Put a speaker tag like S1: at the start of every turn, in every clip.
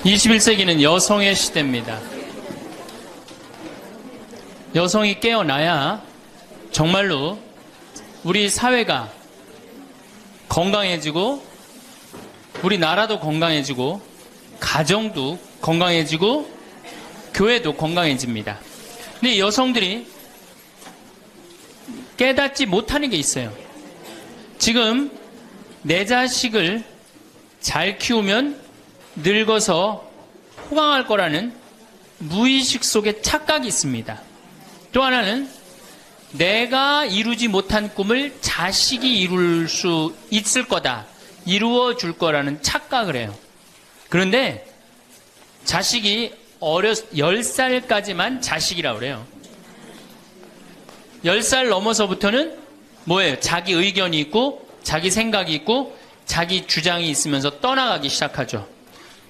S1: 21세기는 여성의 시대입니다. 여성이 깨어나야 정말로 우리 사회가 건강해지고 우리 나라도 건강해지고 가정도 건강해지고 교회도 건강해집니다. 근데 여성들이 깨닫지 못하는 게 있어요. 지금 내 자식을 잘 키우면 늙어서 호강할 거라는 무의식 속에 착각이 있습니다. 또 하나는 내가 이루지 못한 꿈을 자식이 이룰 수 있을 거다, 이루어 줄 거라는 착각을 해요. 그런데 자식이 10살까지만 자식이라고 그래요. 10살 넘어서부터는 뭐예요? 자기 의견이 있고 자기 생각이 있고 자기 주장이 있으면서 떠나가기 시작하죠.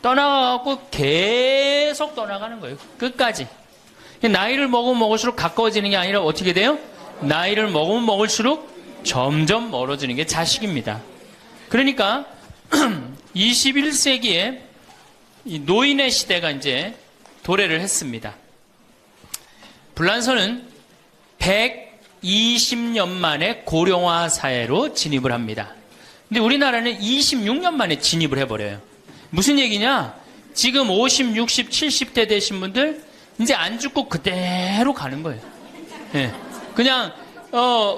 S1: 떠나가고 계속 떠나가는 거예요. 끝까지. 나이를 먹으면 먹을수록 가까워지는 게 아니라 어떻게 돼요? 나이를 먹으면 먹을수록 점점 멀어지는 게 자식입니다. 그러니까 21세기에 이 노인의 시대가 이제 도래를 했습니다. 불란서는 120년 만에 고령화 사회로 진입을 합니다. 근데 우리나라는 26년 만에 진입을 해버려요. 무슨 얘기냐? 지금 50, 60, 70대 되신 분들 이제 안 죽고 그대로 가는 거예요. 네. 그냥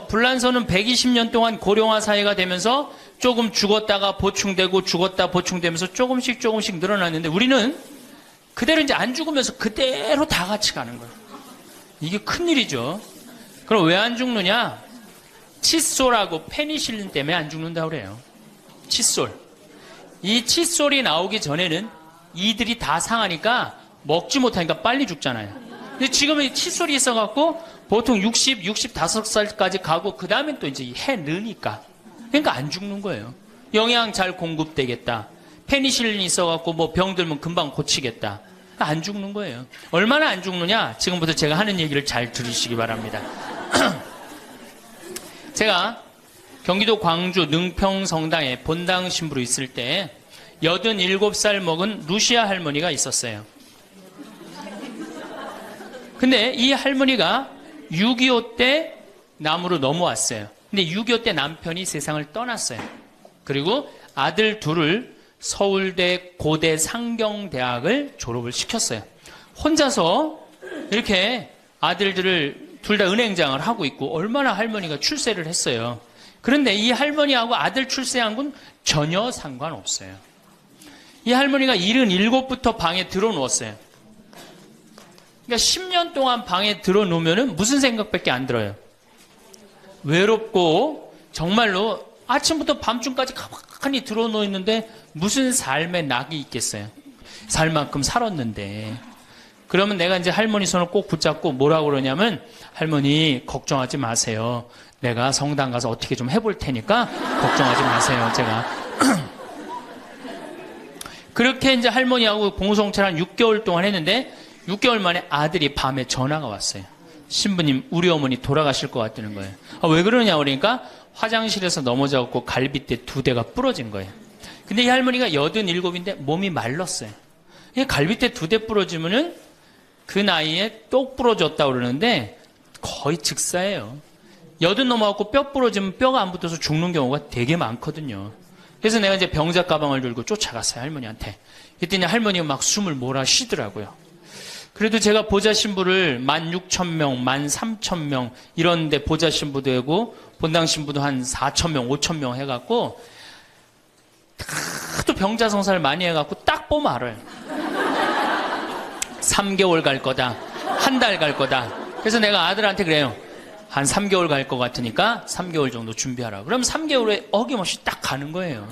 S1: 불란서는 120년 동안 고령화 사회가 되면서 조금 죽었다가 보충되고 죽었다 보충되면서 조금씩 늘어났는데 우리는 그대로 이제 안 죽으면서 그대로 다 같이 가는 거예요. 이게 큰일이죠. 그럼 왜 안 죽느냐? 칫솔하고 페니실린 때문에 안 죽는다고 그래요. 칫솔. 이 칫솔이 나오기 전에는 이들이 다 상하니까 먹지 못하니까 빨리 죽잖아요. 근데 지금은 칫솔이 있어갖고 보통 60, 65살까지 가고 그 다음엔 또 이제 해 느니까. 그러니까 안 죽는 거예요. 영양 잘 공급되겠다. 페니실린이 있어갖고 뭐 병 들면 금방 고치겠다. 안 죽는 거예요. 얼마나 안 죽느냐? 지금부터 제가 하는 얘기를 잘 들으시기 바랍니다. 제가 경기도 광주 능평성당에 본당 신부로 있을 때 87살 먹은 루시아 할머니가 있었어요. 근데 이 할머니가 6.25 때 남으로 넘어왔어요. 근데 6.25 때 남편이 세상을 떠났어요. 그리고 아들 둘을 서울대 고대 상경대학을 졸업을 시켰어요. 혼자서 이렇게 아들들을 둘 다 은행장을 하고 있고 얼마나 할머니가 출세를 했어요. 그런데 이 할머니하고 아들 출세한 건 전혀 상관없어요. 이 할머니가 77부터 방에 들어누웠어요. 그러니까 10년 동안 방에 들어놓으면 무슨 생각밖에 안 들어요. 외롭고 정말로 아침부터 밤중까지 가만히 들어놓여 있는데 무슨 삶의 낙이 있겠어요. 살 만큼 살았는데. 그러면 내가 이제 할머니 손을 꼭 붙잡고 뭐라고 그러냐면 할머니 걱정하지 마세요. 내가 성당 가서 어떻게 좀 해볼 테니까 걱정하지 마세요. 제가 그렇게 이제 할머니하고 공동체를 한 6개월 동안 했는데 6개월 만에 아들이 밤에 전화가 왔어요. 신부님 우리 어머니 돌아가실 것 같다는 거예요. 왜 그러냐 그러니까 화장실에서 넘어져갖고 갈비뼈 2대가 부러진 거예요. 근데 이 할머니가 87인데 몸이 말랐어요. 갈비뼈 2대 부러지면은 그 나이에 똑 부러졌다고 그러는데 거의 즉사예요. 80 넘어갖고 뼈 부러지면 뼈가 안 붙어서 죽는 경우가 되게 많거든요. 그래서 내가 이제 병자 가방을 들고 쫓아갔어요, 할머니한테. 그랬더니 할머니가 막 숨을 몰아 쉬더라고요. 그래도 제가 보좌 신부를 16,000명, 13,000명 이런 데 보좌 신부도 하고 본당 신부도 한 4,000명, 5,000명 해갖고 하도 병자 성사를 많이 해갖고 딱 보면 알아요. 3개월 갈 거다. 한 달 갈 거다. 그래서 내가 아들한테 그래요. 한 3개월 갈 것 같으니까 3개월 정도 준비하라. 그럼 3개월에 어김없이 딱 가는 거예요.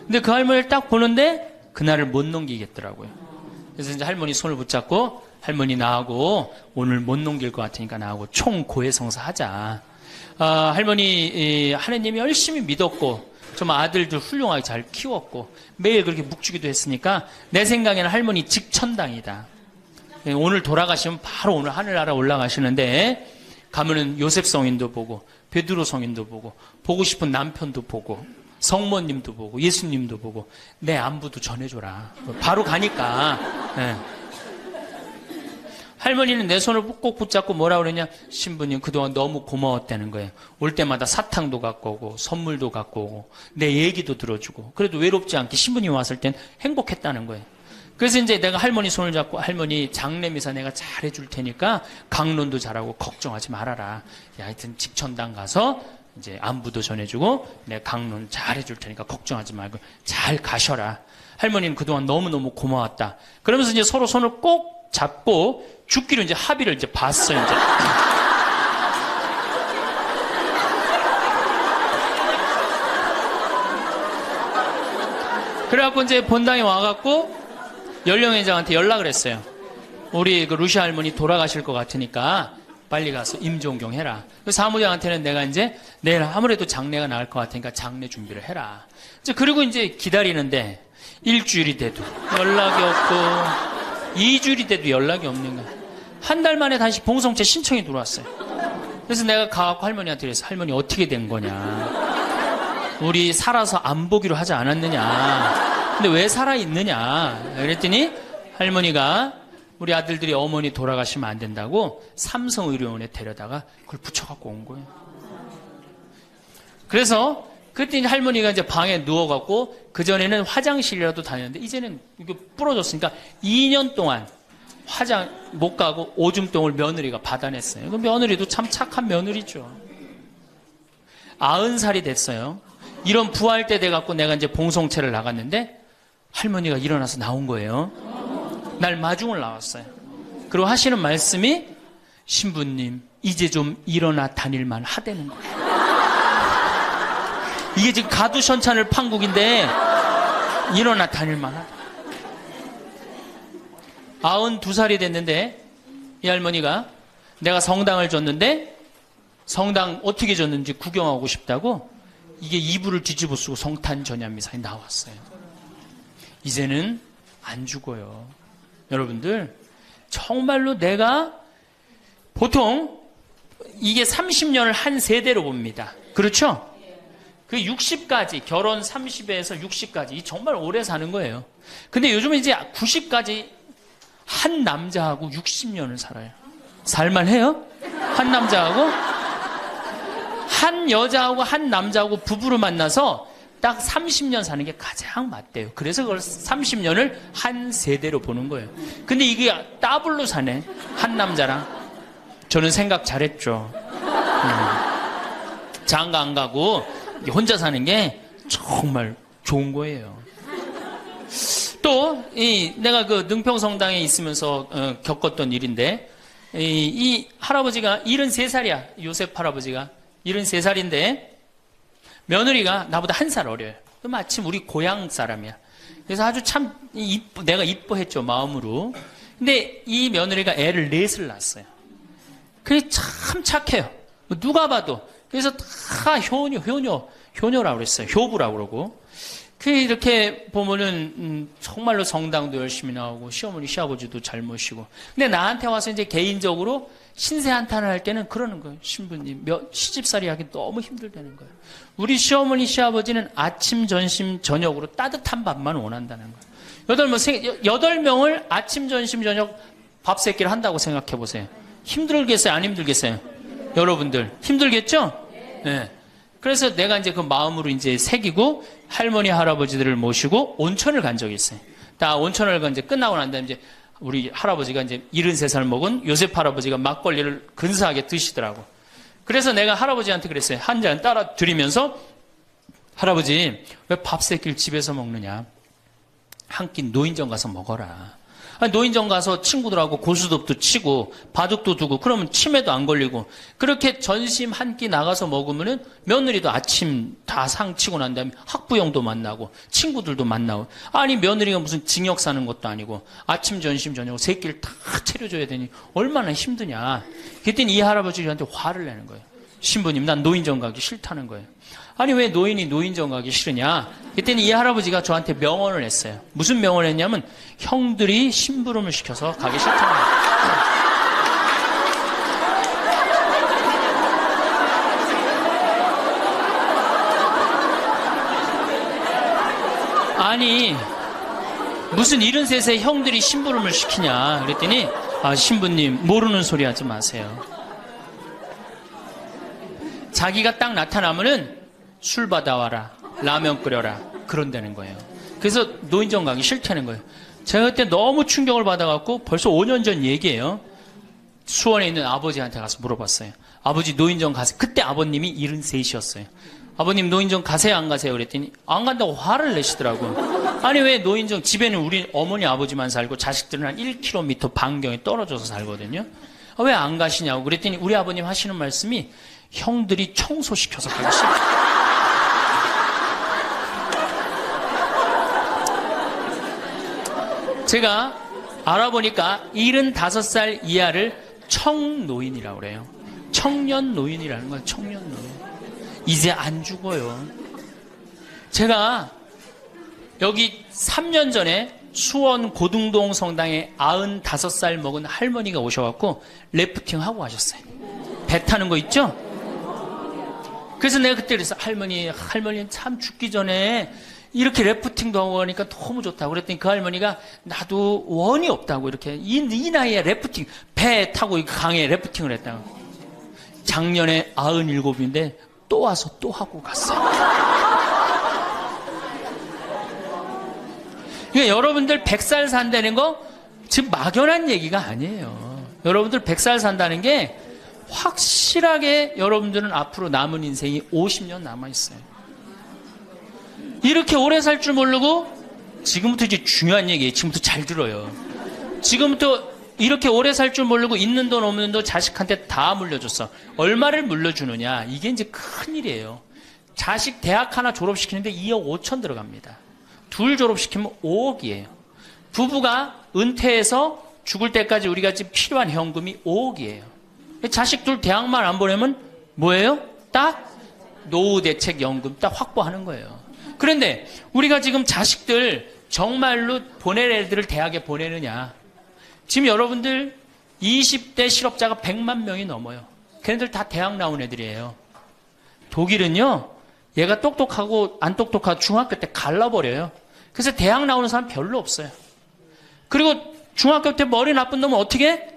S1: 근데 그 할머니를 딱 보는데 그날을 못 넘기겠더라고요. 그래서 이제 할머니 손을 붙잡고 할머니 나하고 오늘 못 넘길 것 같으니까 나하고 총 고해성사 하자. 할머니 하느님이 열심히 믿었고 좀 아들들 훌륭하게 잘 키웠고 매일 그렇게 묵주기도 했으니까 내 생각에는 할머니 직천당이다. 오늘 돌아가시면 바로 오늘 하늘나라 올라가시는데 가면은 요셉 성인도 보고 베드로 성인도 보고 싶은 남편도 보고 성모님도 보고 예수님도 보고 내 안부도 전해줘라. 바로 가니까. 네. 할머니는 내 손을 꼭 붙잡고 뭐라 그러냐? 신부님 그동안 너무 고마웠다는 거예요. 올 때마다 사탕도 갖고 오고 선물도 갖고 오고 내 얘기도 들어주고 그래도 외롭지 않게 신부님 왔을 땐 행복했다는 거예요. 그래서 이제 내가 할머니 손을 잡고 할머니 장례미사 내가 잘해줄 테니까 강론도 잘하고 걱정하지 말아라. 하여튼 직천당 가서 이제 안부도 전해주고 내가 강론 잘해줄 테니까 걱정하지 말고 잘 가셔라. 할머니는 그동안 너무너무 고마웠다. 그러면서 이제 서로 손을 꼭 잡고 죽기로 이제 합의를 이제 봤어요, 이제. 그래갖고 이제 본당에 와갖고 연령회장한테 연락을 했어요. 우리 그 루시 할머니 돌아가실 것 같으니까 빨리 가서 임종경 해라. 그 사무장한테는 내가 이제 내일 아무래도 장례가 나을 것 같으니까 장례 준비를 해라. 이제 그리고 이제 기다리는데 일주일이 돼도 연락이 없고 2주일이 돼도 연락이 없는 거야. 한 달 만에 다시 봉송체 신청이 들어왔어요. 그래서 내가 가갖고 할머니한테 그래서 할머니 어떻게 된 거냐. 우리 살아서 안 보기로 하지 않았느냐. 근데 왜 살아있느냐. 그랬더니 할머니가 우리 아들들이 어머니 돌아가시면 안 된다고 삼성의료원에 데려다가 그걸 붙여갖고 온 거예요. 그래서 그때 할머니가 이제 방에 누워갖고 그전에는 화장실이라도 다녔는데 이제는 이거 부러졌으니까 2년 동안 화장 못 가고 오줌똥을 며느리가 받아냈어요. 그 며느리도 참 착한 며느리죠. 90살이 됐어요. 이런 부활 때 돼갖고 내가 이제 봉송체를 나갔는데 할머니가 일어나서 나온 거예요. 날 마중을 나왔어요. 그리고 하시는 말씀이 신부님 이제 좀 일어나 다닐만 하다는 거예요. 이게 지금 가두션찬을 판국인데 일어나 다닐만 하다. 92살이 됐는데 이 할머니가 내가 성당을 줬는데 성당 어떻게 줬는지 구경하고 싶다고 이게 이불을 뒤집어 쓰고 성탄 전야미사에 나왔어요. 이제는 안 죽어요. 여러분들 정말로 내가 보통 이게 30년을 한 세대로 봅니다. 그렇죠? 그 60까지 결혼 30에서 60까지 정말 오래 사는 거예요. 근데 요즘은 이제 90까지 한 남자하고 60년을 살아요. 살만해요? 한 남자하고 한 여자하고 한 남자하고 부부로 만나서 딱 30년 사는 게 가장 맞대요. 그래서 그걸 30년을 한 세대로 보는 거예요. 근데 이게 더블로 사네. 한 남자랑. 저는 생각 잘했죠. 장가 안 가고 혼자 사는 게 정말 좋은 거예요. 또 내가 그 능평성당에 있으면서 겪었던 일인데 이 할아버지가 73살이야. 요셉 할아버지가 73살인데 며느리가 나보다 1살 어려요. 마침 우리 고향 사람이야. 그래서 아주 참 내가 이뻐했죠, 마음으로. 근데 이 며느리가 애를 4을 낳았어요. 그게 참 착해요. 누가 봐도. 그래서 다 효녀라고 그랬어요. 효부라고 그러고. 이렇게 보면은 정말로 성당도 열심히 나오고 시어머니 시아버지도 잘 모시고. 근데 나한테 와서 이제 개인적으로 신세 한탄을 할 때는 그러는 거예요. 신부님 시집살이 하기 너무 힘들다는 거예요. 우리 시어머니 시아버지는 아침 점심 저녁으로 따뜻한 밥만 원한다는 거예요. 8명을 아침 점심 저녁 밥 세끼를 한다고 생각해 보세요. 힘들겠어요? 안 힘들겠어요? 여러분들 힘들겠죠? 네. 그래서 내가 이제 그 마음으로 이제 새기고 할머니 할아버지들을 모시고 온천을 간 적이 있어요. 다 온천을 이제 끝나고 난 다음에 이제 우리 할아버지가 이제 73살 먹은 요셉 할아버지가 막걸리를 근사하게 드시더라고. 그래서 내가 할아버지한테 그랬어요. 한 잔 따라 드리면서 할아버지 왜 밥 새끼를 집에서 먹느냐. 한 끼 노인정 가서 먹어라. 아니, 노인정 가서 친구들하고 고스톱도 치고 바둑도 두고 그러면 치매도 안 걸리고 그렇게 전심 한 끼 나가서 먹으면은 며느리도 아침 다 상 치고 난 다음에 학부형도 만나고 친구들도 만나고 아니 며느리가 무슨 징역 사는 것도 아니고 아침 점심 저녁 세 끼를 다 차려줘야 되니 얼마나 힘드냐. 그랬더니 이 할아버지한테 화를 내는 거예요. 신부님 난 노인정 가기 싫다는 거예요. 아니 왜 노인이 노인정 가기 싫으냐. 그랬더니 이 할아버지가 저한테 명언을 했어요. 무슨 명언을 했냐면 형들이 심부름을 시켜서 가기 싫다는 거예요. 아니 무슨 73세 형들이 심부름을 시키냐 그랬더니 신부님 모르는 소리 하지 마세요. 자기가 딱 나타나면은 술 받아와라, 라면 끓여라 그런다는 거예요. 그래서 노인정 가기 싫다는 거예요. 제가 그때 너무 충격을 받아갖고 벌써 5년 전 얘기예요. 수원에 있는 아버지한테 가서 물어봤어요. 아버지 노인정 가세요. 그때 아버님이 73이셨어요. 아버님 노인정 가세요 안 가세요 그랬더니 안 간다고 화를 내시더라고요. 아니 왜 노인정, 집에는 우리 어머니 아버지만 살고 자식들은 한 1km 반경에 떨어져서 살거든요. 왜 안 가시냐고 그랬더니 우리 아버님 하시는 말씀이 형들이 청소시켜서 가기 싫어. 제가 알아보니까 75살 이하를 청노인이라고 그래요. 청년 노인이라는 거예요. 청년 노인. 이제 안 죽어요. 제가 여기 3년 전에 수원 고등동 성당에 95살 먹은 할머니가 오셔갖고 래프팅 하고 가셨어요. 배 타는 거 있죠? 그래서 내가 그때 그래서 할머니는 참 죽기 전에 이렇게 래프팅도 하고 가니까 너무 좋다고 그랬더니 그 할머니가 나도 원이 없다고 이렇게 이 나이에 래프팅 배 타고 강에 래프팅을 했다고. 작년에 97인데 또 와서 또 하고 갔어요. 그러니까 여러분들 100살 산다는 거 지금 막연한 얘기가 아니에요. 여러분들 100살 산다는 게 확실하게 여러분들은 앞으로 남은 인생이 50년 남아있어요. 이렇게 오래 살 줄 모르고 지금부터 이제 중요한 얘기예요. 지금부터 잘 들어요. 지금부터 이렇게 오래 살 줄 모르고 있는 돈 없는 돈 자식한테 다 물려줬어. 얼마를 물려주느냐 이게 이제 큰일이에요. 자식 대학 하나 졸업시키는데 2억 5천 들어갑니다. 둘 졸업시키면 5억이에요. 부부가 은퇴해서 죽을 때까지 우리가 지금 필요한 현금이 5억이에요. 자식 둘 대학만 안 보내면 뭐예요? 딱 노후대책연금 딱 확보하는 거예요. 그런데 우리가 지금 자식들 정말로 보낼 애들을 대학에 보내느냐. 지금 여러분들 20대 실업자가 100만 명이 넘어요. 걔네들 다 대학 나온 애들이에요. 독일은요, 얘가 똑똑하고 안 똑똑하고 중학교 때 갈라버려요. 그래서 대학 나오는 사람 별로 없어요. 그리고 중학교 때 머리 나쁜 놈은 어떻게 해?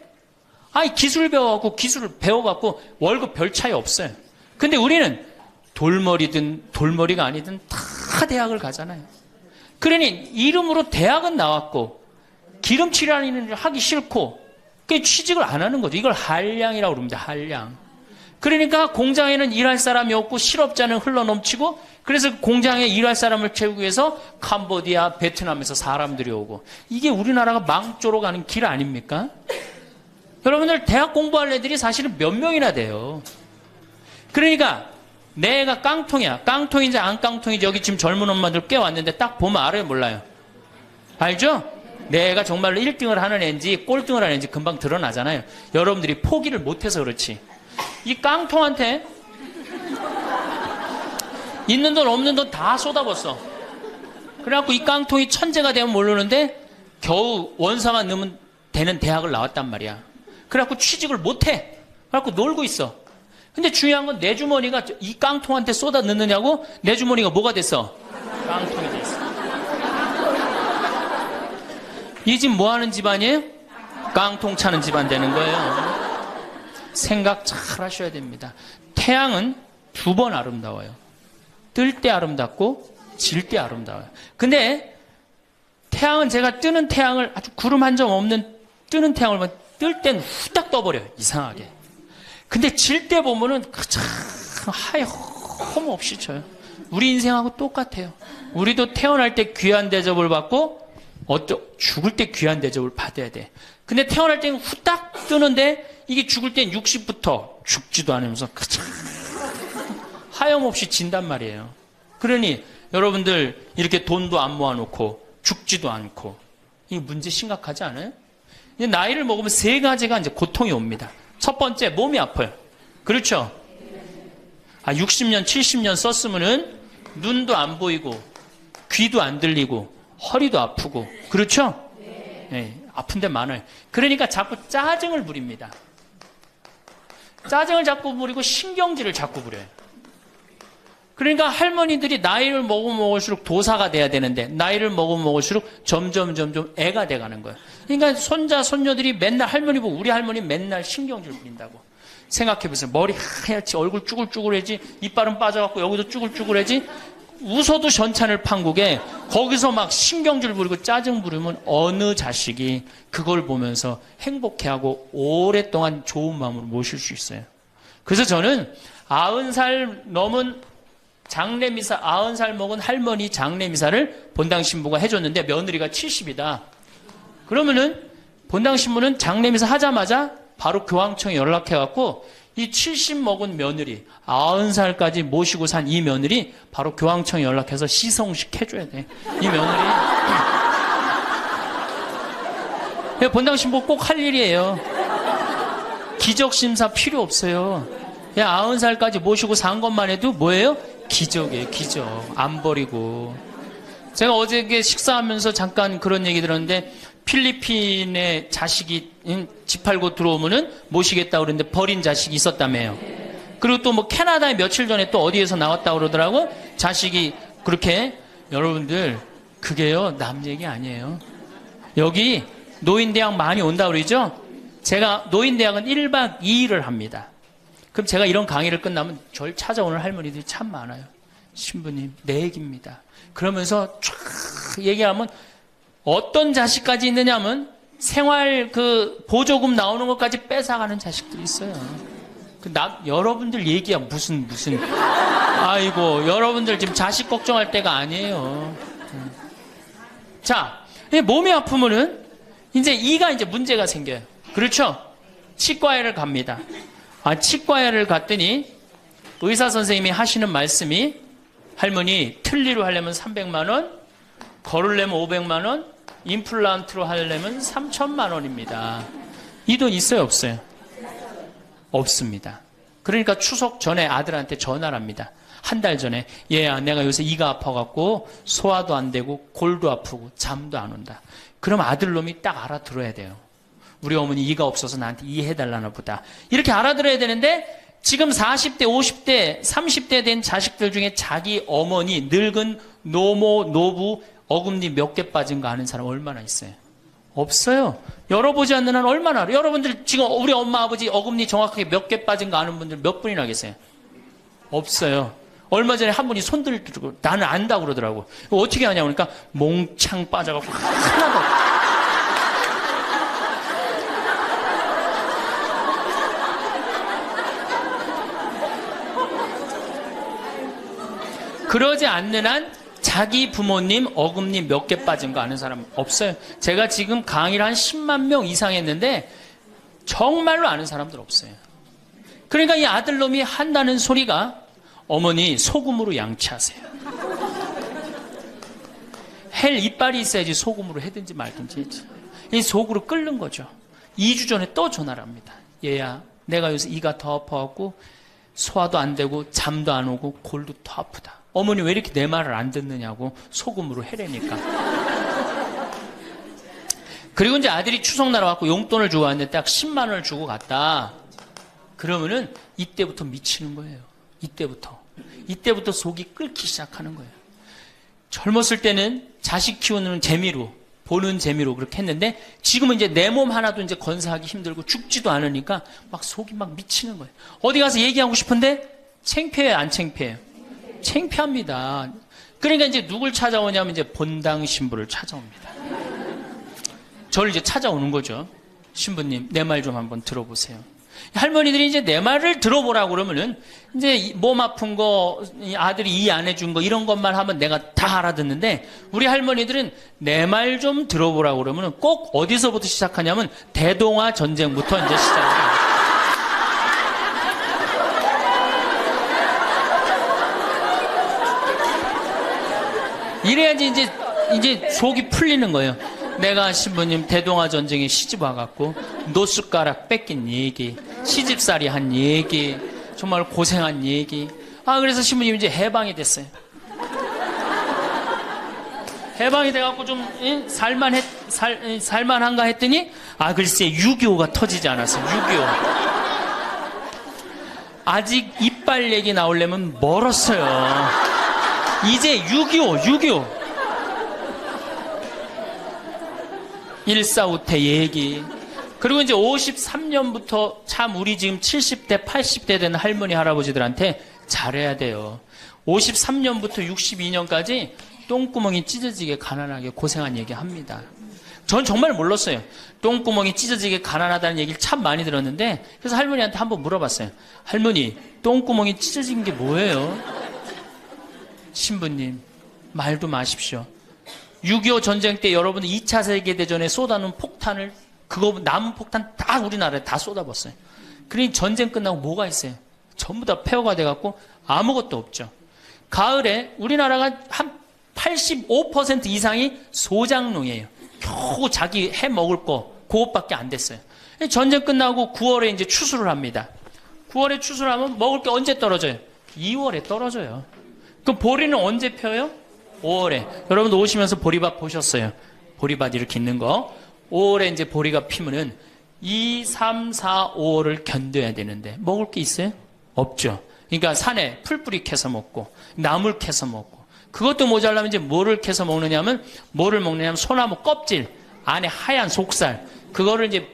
S1: 기술 배워갖고 기술을 배워갖고 월급 별 차이 없어요. 근데 우리는 돌머리든 돌머리가 아니든 다 대학을 가잖아요. 그러니 이름으로 대학은 나왔고 기름칠하는 일을 하기 싫고 취직을 안 하는 거죠. 이걸 한량이라고 그럽니다. 한량. 그러니까 공장에는 일할 사람이 없고 실업자는 흘러넘치고 그래서 공장에 일할 사람을 채우기 위해서 캄보디아, 베트남에서 사람들이 오고 이게 우리나라가 망조로 가는 길 아닙니까? 여러분들 대학 공부할 애들이 사실은 몇 명이나 돼요. 그러니까 내가 깡통이야. 깡통인지 안 깡통인지 여기 지금 젊은 엄마들 꽤 왔는데 딱 보면 알아요 몰라요? 알죠? 내가 정말로 1등을 하는 애인지 꼴등을 하는 애인지 금방 드러나잖아요. 여러분들이 포기를 못해서 그렇지. 이 깡통한테 있는 돈 없는 돈 다 쏟아붓어. 그래갖고 이 깡통이 천재가 되면 모르는데 겨우 원서만 넣으면 되는 대학을 나왔단 말이야. 그래갖고 취직을 못해. 그래갖고 놀고 있어. 근데 중요한 건 내 주머니가 이 깡통한테 쏟아 넣느냐고 내 주머니가 뭐가 됐어? 깡통이 됐어. 이 집 뭐 하는 집안이에요? 깡통 차는 집안 되는 거예요. 생각 잘 하셔야 됩니다. 태양은 두 번 아름다워요. 뜰 때 아름답고 질 때 아름다워요. 근데 태양은 제가 뜨는 태양을 아주 구름 한 점 없는 뜨는 태양을 보면 뜰 땐 후딱 떠버려요. 이상하게. 근데 질 때 보면은 참 하염 없이 져요. 우리 인생하고 똑같아요. 우리도 태어날 때 귀한 대접을 받고 죽을 때 귀한 대접을 받아야 돼. 근데 태어날 때는 후딱 뜨는데 이게 죽을 땐 60부터 죽지도 않으면서 하염없이 진단 말이에요. 그러니 여러분들 이렇게 돈도 안 모아놓고 죽지도 않고 이 문제 심각하지 않아요? 이제 나이를 먹으면 세 가지가 이제 고통이 옵니다. 첫 번째, 몸이 아파요. 그렇죠? 60년, 70년 썼으면은 눈도 안 보이고 귀도 안 들리고 허리도 아프고 그렇죠? 네, 아픈 데 많아요. 그러니까 자꾸 짜증을 부립니다. 짜증을 자꾸 부리고 신경질을 자꾸 부려요. 그러니까 할머니들이 나이를 먹으면 먹을수록 도사가 돼야 되는데 나이를 먹으면 먹을수록 점점 애가 돼가는 거예요. 그러니까 손자 손녀들이 맨날 할머니 보고 우리 할머니 맨날 신경질 부린다고. 생각해보세요. 머리 하얗지, 얼굴 쭈글쭈글해지, 이빨은 빠져갖고 여기도 쭈글쭈글해지. 웃어도 전찬을 판국에 거기서 막 신경질 부리고 짜증 부리면 어느 자식이 그걸 보면서 행복해하고 오랫동안 좋은 마음으로 모실 수 있어요. 그래서 저는 90살 넘은 장례미사, 90살 먹은 할머니 장례미사를 본당 신부가 해줬는데 며느리가 70이다. 그러면은 본당 신부는 장례미사 하자마자 바로 교황청에 연락해갖고 이 70 먹은 며느리, 90살까지 모시고 산 이 며느리 바로 교황청에 연락해서 시성식 해줘야 돼. 이 며느리. 본당 신부 꼭 할 일이에요. 기적심사 필요 없어요. 그냥 90살까지 모시고 산 것만 해도 뭐예요? 기적이에요, 기적. 안 버리고. 제가 어저께 식사하면서 잠깐 그런 얘기 들었는데 필리핀에 자식이 집 팔고 들어오면은 모시겠다고 그러는데 버린 자식이 있었다며요. 그리고 또 뭐 캐나다에 며칠 전에 또 어디에서 나왔다고 그러더라고. 자식이 그렇게. 여러분들 그게요 남 얘기 아니에요. 여기 노인대학 많이 온다고 그러죠. 제가 노인대학은 1박 2일을 합니다. 그럼 제가 이런 강의를 끝나면 절 찾아오는 할머니들이 참 많아요. 신부님 내 얘기입니다. 그러면서 쫙 얘기하면 어떤 자식까지 있느냐면 생활 그 보조금 나오는 것까지 뺏어가는 자식들이 있어요. 여러분들 얘기야 무슨 아이고 여러분들 지금 자식 걱정할 때가 아니에요. 자, 몸이 아프면은 이제 이가 이제 문제가 생겨요. 그렇죠? 치과에를 갑니다. 치과에를 갔더니 의사 선생님이 하시는 말씀이 할머니 틀니로 하려면 300만 원, 걸으려면 500만 원, 임플란트로 하려면 3천만 원입니다. 이 돈 있어요, 없어요? 없습니다. 그러니까 추석 전에 아들한테 전화를 합니다. 한 달 전에 얘야 내가 요새 이가 아파갖고 소화도 안 되고 골도 아프고 잠도 안 온다. 그럼 아들놈이 딱 알아들어야 돼요. 우리 어머니 이가 없어서 나한테 이해해달라나 보다. 이렇게 알아들어야 되는데 지금 40대, 50대, 30대 된 자식들 중에 자기 어머니, 늙은 노모, 노부, 어금니 몇 개 빠진 거 아는 사람 얼마나 있어요? 없어요. 열어보지 않는 한 얼마나 알아요? 여러분들 지금 우리 엄마, 아버지 어금니 정확하게 몇 개 빠진 거 아는 분들 몇 분이나 계세요? 없어요. 얼마 전에 한 분이 손 들고 나는 안다고 그러더라고. 어떻게 하냐고 그러니까 몽창 빠져갖고 하나도 없어. 그러지 않는 한 자기 부모님 어금니 몇 개 빠진 거 아는 사람 없어요. 제가 지금 강의를 한 10만 명 이상 했는데 정말로 아는 사람들 없어요. 그러니까 이 아들놈이 한다는 소리가 어머니 소금으로 양치하세요. 헬 이빨이 있어야지 소금으로 해든지 말든지 했지. 이 속으로 끓는 거죠. 2주 전에 또 전화를 합니다. 얘야 내가 요새 이가 더 아파갖고 소화도 안 되고 잠도 안 오고 골도 더 아프다. 어머니 왜 이렇게 내 말을 안 듣느냐고 소금으로 해라니까. 그리고 이제 아들이 추석날 와갖고 용돈을 주고 왔는데 딱 10만 원을 주고 갔다. 그러면은 이때부터 미치는 거예요. 이때부터 속이 끓기 시작하는 거예요. 젊었을 때는 자식 키우는 재미로, 보는 재미로 그렇게 했는데 지금은 이제 내 몸 하나도 이제 건사하기 힘들고 죽지도 않으니까 막 속이 막 미치는 거예요. 어디 가서 얘기하고 싶은데 창피해요, 안 창피해요? 창피합니다. 그러니까 이제 누굴 찾아오냐면 이제 본당 신부를 찾아옵니다. 저를 이제 찾아오는 거죠. 신부님, 내 말 좀 한번 들어보세요. 할머니들이 이제 내 말을 들어보라고 그러면은 이제 몸 아픈 거, 아들이 이해 안 해준 거 이런 것만 하면 내가 다 알아듣는데 우리 할머니들은 내 말 좀 들어보라고 그러면은 꼭 어디서부터 시작하냐면 대동아 전쟁부터 이제 시작해요. 이래야지 이제 속이 풀리는 거예요. 내가 신부님 대동아 전쟁에 시집 와갖고 노숟가락 뺏긴 얘기, 시집살이 한 얘기, 정말 고생한 얘기. 그래서 신부님 이제 해방이 됐어요. 해방이 돼갖고 좀 살만한가 했더니 글쎄 6.25가 터지지 않았어요. 6.25. 아직 이빨 얘기 나오려면 멀었어요. 이제 6.25. 일사후퇴 얘기. 그리고 이제 53년부터 참 우리 지금 70대, 80대 된 할머니, 할아버지들한테 잘해야 돼요. 53년부터 62년까지 똥구멍이 찢어지게 가난하게 고생한 얘기 합니다. 전 정말 몰랐어요. 똥구멍이 찢어지게 가난하다는 얘기를 참 많이 들었는데, 그래서 할머니한테 한번 물어봤어요. 할머니, 똥구멍이 찢어진 게 뭐예요? 신부님, 말도 마십시오. 6.25 전쟁 때 여러분 2차 세계대전에 쏟아놓은 폭탄을, 그거 남은 폭탄 다 우리나라에 다 쏟아붓어요. 그러니 전쟁 끝나고 뭐가 있어요? 전부 다 폐허가 돼갖고 아무것도 없죠. 가을에 우리나라가 한 85% 이상이 소작농이에요. 겨우 자기 해 먹을 거 그것밖에 안 됐어요. 전쟁 끝나고 9월에 이제 추수를 합니다. 9월에 추수를 하면 먹을 게 언제 떨어져요? 2월에 떨어져요. 그럼 보리는 언제 펴요? 5월에. 여러분도 오시면서 보리밭 보셨어요. 보리밭 이렇게 있는 거. 5월에 이제 보리가 피면은 2, 3, 4, 5월을 견뎌야 되는데 먹을 게 있어요? 없죠. 그러니까 산에 풀뿌리 캐서 먹고 나물 캐서 먹고, 그것도 모자라면 이제 뭐를 캐서 먹느냐면, 뭐를 먹느냐면 소나무 껍질 안에 하얀 속살, 그거를 이제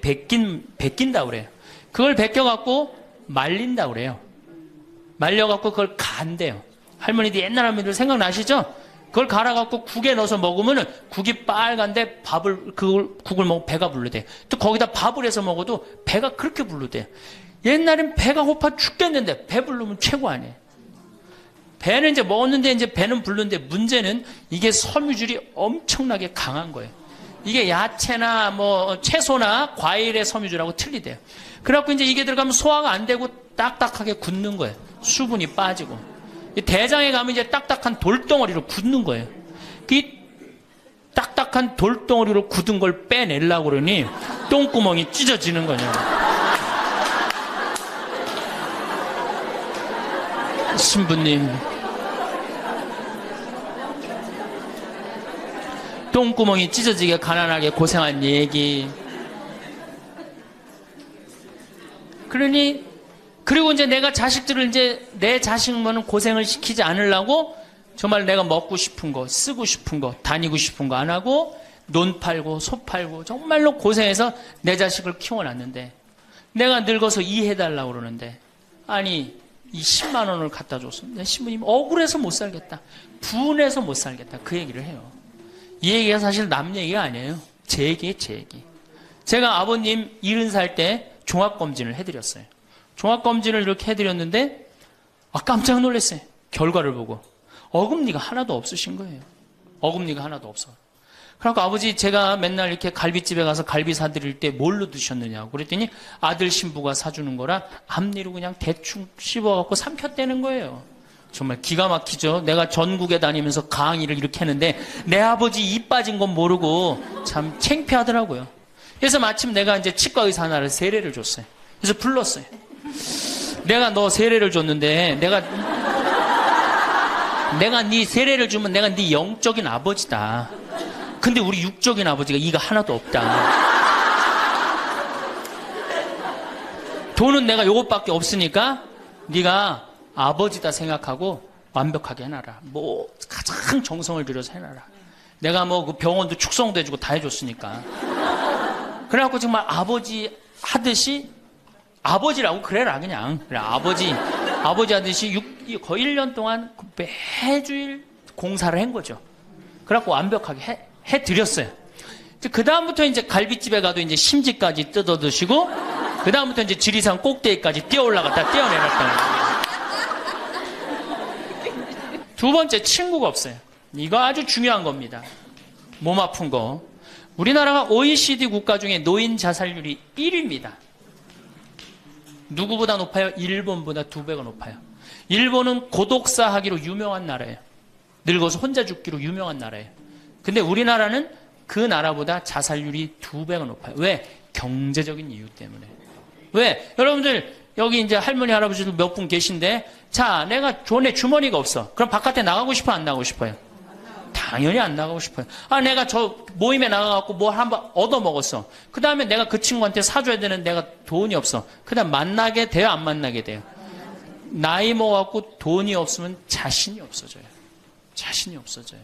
S1: 벗긴다 그래요. 그걸 벗겨갖고 말린다 그래요. 말려갖고 그걸 간대요. 할머니들, 옛날 할머니들 생각나시죠? 그걸 갈아갖고 국에 넣어서 먹으면 국이 빨간데 국을 먹으면 배가 부르대. 또 거기다 밥을 해서 먹어도 배가 그렇게 부르대. 옛날엔 배가 고파 죽겠는데 배 부르면 최고 아니에요. 배는 이제 먹었는데 이제 배는 부르는데, 문제는 이게 섬유질이 엄청나게 강한 거예요. 이게 야채나 뭐 채소나 과일의 섬유질하고 틀리대요. 그래갖고 이제 이게 들어가면 소화가 안 되고 딱딱하게 굳는 거예요. 수분이 빠지고. 대장에 가면 이제 딱딱한 돌덩어리로 굳는 거예요. 그 딱딱한 돌덩어리로 굳은 걸 빼내려고 그러니 똥구멍이 찢어지는 거냐고. 신부님, 똥구멍이 찢어지게 가난하게 고생한 얘기. 그리고 이제 내가 자식들을 이제 내 자식만은 고생을 시키지 않으려고 정말 내가 먹고 싶은 거, 쓰고 싶은 거, 다니고 싶은 거 안 하고 논 팔고 소 팔고 정말로 고생해서 내 자식을 키워놨는데, 내가 늙어서 이해해달라고 그러는데, 아니 이 10만 원을 갖다 줬어. 내 신부님 억울해서 못 살겠다, 분해서 못 살겠다, 그 얘기를 해요. 이 얘기가 사실 남 얘기가 아니에요. 제 얘기예요, 제 얘기. 제가 아버님 70살 때 종합검진을 해드렸어요. 종합검진을 이렇게 해드렸는데 깜짝 놀랐어요. 결과를 보고 어금니가 하나도 없으신 거예요. 어금니가 하나도 없어. 그러니까 아버지, 제가 맨날 이렇게 갈비집에 가서 갈비 사드릴 때 뭘로 드셨느냐고 그랬더니 아들 신부가 사주는 거라 앞니로 그냥 대충 씹어갖고 삼켰다는 거예요. 정말 기가 막히죠. 내가 전국에 다니면서 강의를 이렇게 했는데 내 아버지 입 빠진 건 모르고 참 창피하더라고요. 그래서 마침 내가 이제 치과 의사 하나를 세례를 줬어요. 그래서 불렀어요. 내가 너 세례를 줬는데 내가 네 세례를 주면 내가 네 영적인 아버지다. 근데 우리 육적인 아버지가 이가 하나도 없다. 돈은 내가 요것밖에 없으니까 네가 아버지다 생각하고 완벽하게 해놔라. 뭐 가장 정성을 들여서 해놔라. 내가 뭐 그 병원도 축성도 해주고 다 해줬으니까. 그래갖고 정말 아버지 하듯이, 아버지라고 그래라 그냥. 그래, 아버지 하듯이 거의 1년 동안 매주일 공사를 한 거죠. 그래갖고 완벽하게 해드렸어요. 그 다음부터 이제 갈비집에 가도 이제 심지까지 뜯어 드시고, 그 다음부터 이제 지리산 꼭대기까지 뛰어 올라갔다 뛰어내렸다는 거예요. 두 번째, 친구가 없어요. 이거 아주 중요한 겁니다. 몸 아픈 거. 우리나라가 OECD 국가 중에 노인 자살률이 1위입니다. 누구보다 높아요? 일본보다 2배가 높아요. 일본은 고독사 하기로 유명한 나라예요. 늙어서 혼자 죽기로 유명한 나라예요. 근데 우리나라는 그 나라보다 자살률이 2배가 높아요. 왜? 경제적인 이유 때문에. 왜? 여러분들 여기 이제 할머니 할아버지들 몇 분 계신데, 자, 내가 돈에 주머니가 없어. 그럼 바깥에 나가고 싶어, 안 나가고 싶어요? 당연히 안 나가고 싶어요. 내가 저 모임에 나가갖고 뭐 한번 얻어먹었어. 그 다음에 내가 그 친구한테 사줘야 되는 내가 돈이 없어. 그 다음 만나게 돼요, 안 만나게 돼요? 나이 먹어갖고 돈이 없으면 자신이 없어져요. 자신이 없어져요.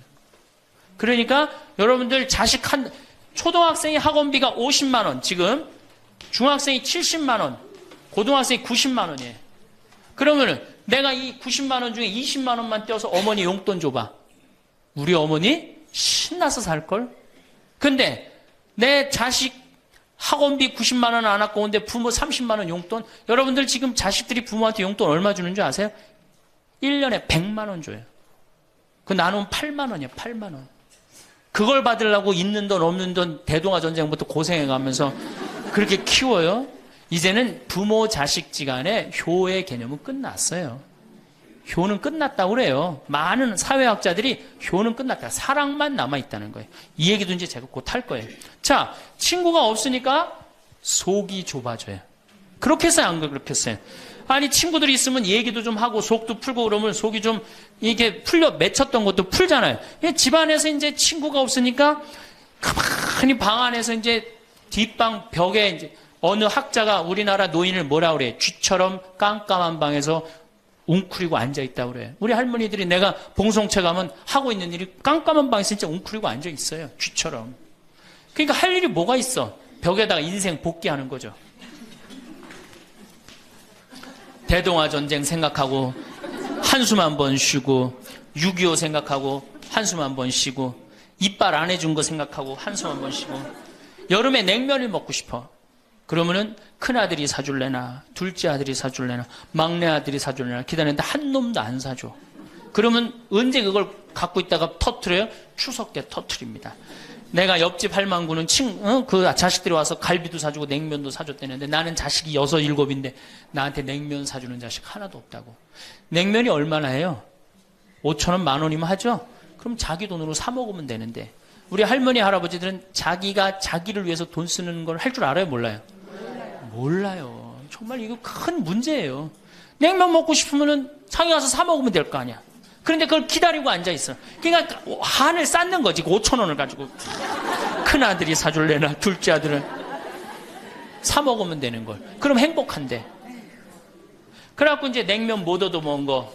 S1: 그러니까 여러분들 초등학생이 학원비가 50만 원, 지금 중학생이 70만 원, 고등학생이 90만 원이에요. 그러면은 내가 이 90만 원 중에 20만 원만 떼어서 어머니 용돈 줘봐. 우리 어머니 신나서 살걸? 근데 내 자식 학원비 90만 원 안 갖고 오는데 부모 30만 원 용돈? 여러분들 지금 자식들이 부모한테 용돈 얼마 주는 줄 아세요? 1년에 100만 원 줘요. 그 나누면 8만 원이야, 8만 원. 그걸 받으려고 있는 돈 없는 돈 대동아 전쟁부터 고생해가면서 그렇게 키워요? 이제는 부모 자식지간의 효의 개념은 끝났어요. 효는 끝났다고 그래요. 많은 사회학자들이 효는 끝났다. 사랑만 남아있다는 거예요. 이 얘기도 이제 제가 곧 할 거예요. 자, 친구가 없으니까 속이 좁아져요. 그렇게 했어요? 안 그렇게 했어요? 아니, 친구들이 있으면 얘기도 좀 하고 속도 풀고 그러면 속이 좀 이게 맺혔던 것도 풀잖아요. 집안에서 이제 친구가 없으니까 가만히 방 안에서 이제 뒷방 벽에 이제 어느 학자가 우리나라 노인을 뭐라 그래? 쥐처럼 깜깜한 방에서 웅크리고 앉아있다고 그래요. 우리 할머니들이 내가 봉송체 가면 하고 있는 일이 깜깜한 방에서 진짜 웅크리고 앉아있어요. 쥐처럼. 그러니까 할 일이 뭐가 있어? 벽에다가 인생 복귀하는 거죠. 대동아 전쟁 생각하고 한숨 한 번 쉬고 6.25 생각하고 한숨 한 번 쉬고 이빨 안 해준 거 생각하고 한숨 한 번 쉬고 여름에 냉면을 먹고 싶어. 그러면은 큰아들이 사줄래나 둘째 아들이 사줄래나 막내 아들이 사줄래나 기다리는데 한 놈도 안 사줘. 그러면 언제 그걸 갖고 있다가 터트려요? 추석 때 터트립니다. 내가 옆집 할망구는 그 자식들이 와서 갈비도 사주고 냉면도 사줬다는데 나는 자식이 6, 7인데 나한테 냉면 사주는 자식 하나도 없다고. 냉면이 얼마나 해요? 5,000원, 10,000원이면 하죠? 그럼 자기 돈으로 사 먹으면 되는데 우리 할머니, 할아버지들은 자기가 자기를 위해서 돈 쓰는 걸 할 줄 알아요? 몰라요? 몰라요. 정말 이거 큰 문제예요. 냉면 먹고 싶으면은 상에 가서 사 먹으면 될 거 아니야. 그런데 그걸 기다리고 앉아있어. 그러니까 한을 쌓는 거지. 5,000원을 가지고. 큰아들이 사줄래나 둘째 아들은 사 먹으면 되는 걸. 그럼 행복한데. 그래갖고 이제 냉면 못 얻어먹은 거.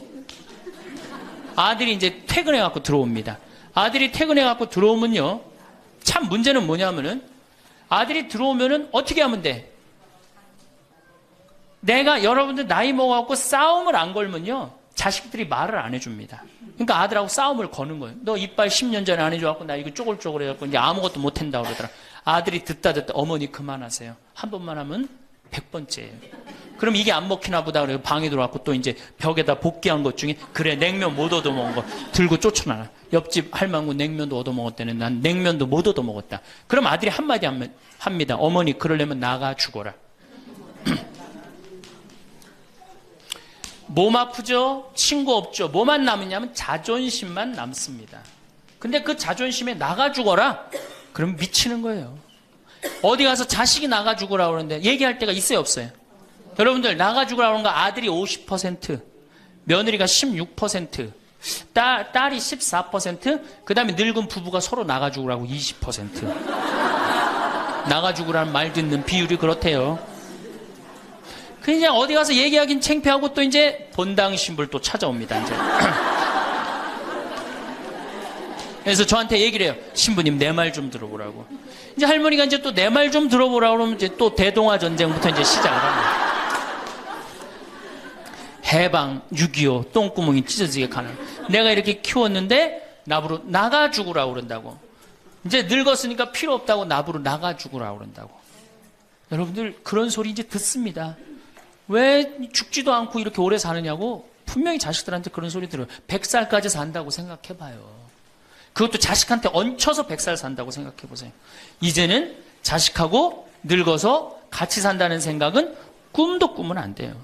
S1: 아들이 이제 퇴근해갖고 들어옵니다. 아들이 퇴근해갖고 들어오면요. 참 문제는 뭐냐면은 아들이 들어오면은 어떻게 하면 돼? 내가 여러분들 나이 먹어갖고 싸움을 안 걸면요. 자식들이 말을 안 해줍니다. 그러니까 아들하고 싸움을 거는 거예요. 너 이빨 10년 전에 안 해줘갖고 나 이거 쪼글쪼글 해갖고 이제 아무것도 못한다고 그러더라. 아들이 듣다 어머니 그만하세요. 한 번만 하면 100번째예요. 그럼 이게 안 먹히나 보다 그래서 방에 들어왔고 또 이제 벽에다 복귀한 것 중에 그래 냉면 못 얻어먹은 거 들고 쫓아나라. 옆집 할망구 냉면도 얻어먹었다는 난 냉면도 못 얻어먹었다. 그럼 아들이 한마디 합니다. 어머니 그러려면 나가 죽어라. 몸 아프죠? 친구 없죠? 뭐만 남으냐면 자존심만 남습니다. 근데 그 자존심에 나가 죽어라? 그럼 미치는 거예요. 어디 가서 자식이 나가 죽으라 그러는데 얘기할 때가 있어요, 없어요? 여러분들 나가 죽으라 그러는 거 아들이 50%, 며느리가 16%, 딸이 14%, 그 다음에 늙은 부부가 서로 나가 죽으라고 20%. 나가 죽으라는 말 듣는 비율이 그렇대요. 그냥 어디 가서 얘기하긴 창피하고 또 이제 본당 신불 또 찾아옵니다, 이제. 그래서 저한테 얘기를 해요. 신부님, 내 말 좀 들어보라고. 이제 할머니가 이제 또 내 말 좀 들어보라고 그러면 이제 또 대동아 전쟁부터 이제 시작을 합니다. 해방, 6.25, 똥구멍이 찢어지게 가는. 내가 이렇게 키웠는데 나부로 나가 죽으라고 그런다고. 이제 늙었으니까 필요 없다고 나부로 나가 죽으라고 그런다고. 여러분들 그런 소리 이제 듣습니다. 왜 죽지도 않고 이렇게 오래 사느냐고 분명히 자식들한테 그런 소리 들어요. 100살까지 산다고 생각해봐요. 그것도 자식한테 얹혀서 100살 산다고 생각해보세요. 이제는 자식하고 늙어서 같이 산다는 생각은 꿈도 꾸면 안 돼요.